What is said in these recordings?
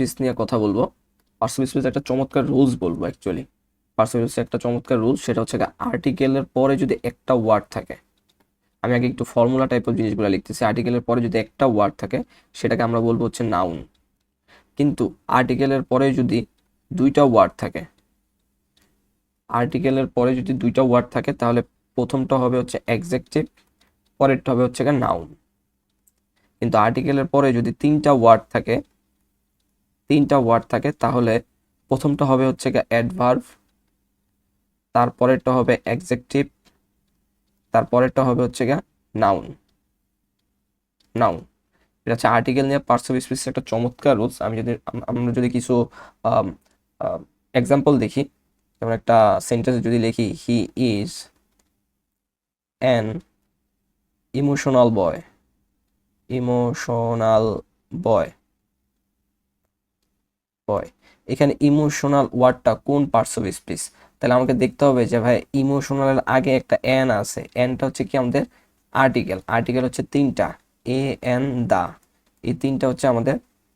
Speech নিয়ে কথা বলবো। পার্টস অফ স্পিচ একটা চমৎকার রুলস বলবো অ্যাকচুয়ালি। পার্টস অফ স্পিচ একটা চমৎকার রুলস, সেটা হচ্ছে আর্টিকেলের পরে যদি একটা ওয়ার্ড থাকে, আমি আগে একটু ফর্মুলা টাইপের জিনিসগুলো লিখতেছি। আর্টিকেলের পরে যদি একটা ওয়ার্ড থাকে সেটাকে আমরা বলবো হচ্ছে নাউন। কিন্তু আর্টিকেলের পরে যদি দুইটা ওয়ার্ড থাকে, আর্টিকেলের পরে যদি দুইটা ওয়ার্ড থাকে তাহলে প্রথমটা হবে হচ্ছে অ্যাডজেক্টিভ, পরেরটা হবে হচ্ছে নাউন। কিন্তু আর্টিকেলের পরে যদি তিনটা ওয়ার্ড থাকে তাহলে প্রথমটা হবে হচ্ছে অ্যাডভার্ব, তারপরেরটা হবে অ্যাডজেক্টিভ, তারপরেরটা হবে হচ্ছে নাউন। নাউন এটা হচ্ছে আর্টিকেল নিয়ে পার্টস অফ স্পিচের একটা চমৎকার রুলস। আমরা যদি কিছু এক্সাম্পল দেখি, যেমন একটা সেন্টেন্স যদি লিখি, he is an emotional boy, emotional boy, boy. এখানে ইমোশনাল ওয়ার্ডটা কোন পার্টস অফ স্পিচ? তাহলে আমাকে দেখতে হবে যে ভাই ইমোশনালের আগে একটা এন আছে, এনটা হচ্ছে কি আমাদের আর্টিকেল। আর্টিকেল হচ্ছে তিনটা, এ এন দা, এই তিনটা হচ্ছে আমাদের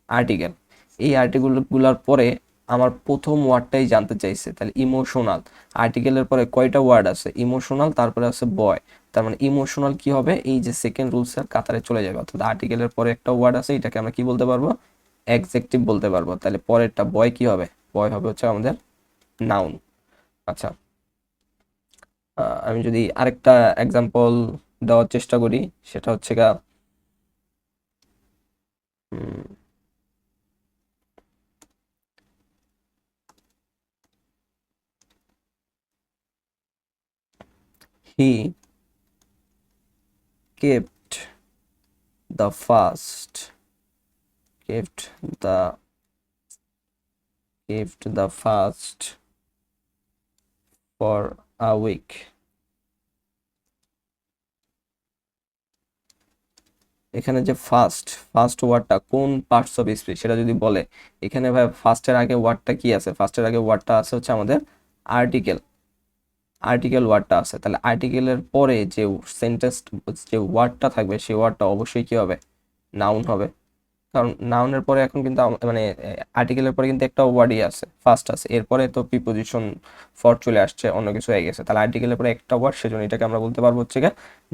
আর্টিকেল। এই আর্টিকেলগুলোর পরে আমার প্রথম ওয়ার্ডটাই জানতে চাইছে, তাহলে ইমোশনাল। আর্টিকেলের পরে কয়টা ওয়ার্ড আছে? ইমোশনাল, তারপরে আছে বয়। তার মানে ইমোশনাল কি হবে? এই যে সেকেন্ড রুলসের কাতারে চলে যাবে, অর্থাৎ আর্টিকেলের পরে একটা ওয়ার্ড আছে, এটাকে আমরা কি বলতে পারবো? অ্যাডজেক্টিভ বলতে পারবো। তাহলে পরেরটা বয় কি হবে? বয় হবে হচ্ছে আমাদের নাউন। আচ্ছা, আমি যদি আরেকটা এক্সাম্পল দেওয়ার চেষ্টা করি, সেটা হচ্ছে হি kept the fast, kept the kept the fast for a week. এখানে যে ফার্স্ট ওয়ার্ডটা কোন পার্টস অফ স্পিচ সেটা যদি বলে, এখানে ভাই ফার্স্টের আগে ওয়ার্ডটা কি আছে? ফার্স্টের আগে ওয়ার্ডটা আছে হচ্ছে আমাদের আর্টিকেল। আর্টিকেল ওয়ার্ডটা আছে, তাহলে আর্টিকেলের পরে যে সেন্টেন্স, যে ওয়ার্ডটা থাকবে সেই ওয়ার্ডটা অবশ্যই কি হবে? নাউন হবে। কারণ নাউনের পরে এখন কিন্তু মানে আর্টিকেলের পরে কিন্তু একটা ওয়ার্ডই আছে, ফার্স্ট আছে, এরপরে তো প্রিপোজিশন ফর চলে আসছে, অন্য কিছু হয়ে গেছে। তাহলে আর্টিকেলের পরে একটা ওয়ার্ড, সেজন্য এটাকে আমরা বলতে পারবো হচ্ছে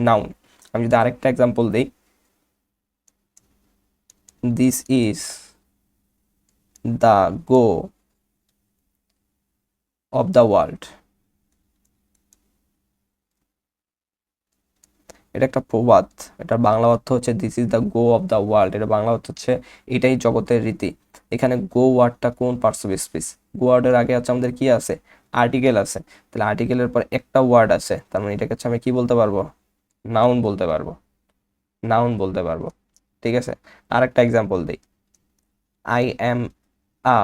নাউন। আমি যদি আরেকটা এক্সাম্পল দিই, this is the go of the world. এটা একটা প্রবাদ, এটার বাংলা অর্থ হচ্ছে this is the go of the world. এটা বাংলা অর্থ হচ্ছে এটাই জগতের রীতি। এখানে গো ওয়ার্ডটা কোন পার্টস অফ স্পিচ? গো ওয়ার্ডের আগে হচ্ছে আমাদের কি আছে? আর্টিকেল আছে। তাহলে আর্টিকেলের পর একটা ওয়ার্ড আছে, তার মানে এটাকে হচ্ছে আমি কি বলতে পারবো? নাউন বলতে পারবো। নাউন বলতে পারবো। ঠিক আছে, আরেকটা এক্সাম্পল দিই। I am a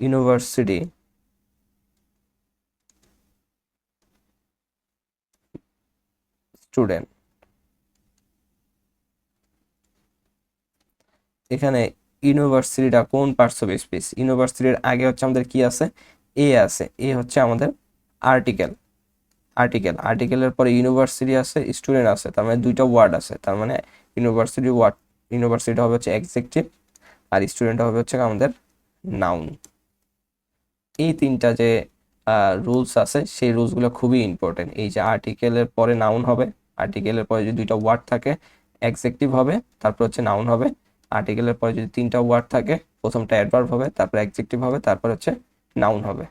university student. এখানে ইউনিভার্সিটিটা কোন পার্টস অফ স্পিচ? ইউনিভার্সিটির আগে হচ্ছে আমাদের কি আছে? এ আছে, এ হচ্ছে আমাদের আর্টিকেল। আর্টিকেলের পরে ইউনিভার্সিটি আছে, স্টুডেন্ট আছে, তার মানে দুইটা ওয়ার্ড আছে। তার মানে ইউনিভার্সিটি হবে হচ্ছে অ্যাডজেক্টিভ, আর স্টুডেন্ট হবে হচ্ছে আমাদের নাউন। এই তিনটা যে রুলস আছে, সেই রুলসগুলো খুবই ইম্পর্টেন্ট। এই যে আর্টিকেলের পরে নাউন হবে, আর্টিকেলের পরে যদি দুইটা ওয়ার্ড থাকে অ্যাডজেক্টিভ হবে, তারপর হচ্ছে নাউন হবে। আর্টিকেলের পরে যদি তিনটা ওয়ার্ড থাকে, প্রথমটা অ্যাডভার্ব হবে, তারপর অ্যাডজেক্টিভ হবে, তারপর হচ্ছে নাউন হবে।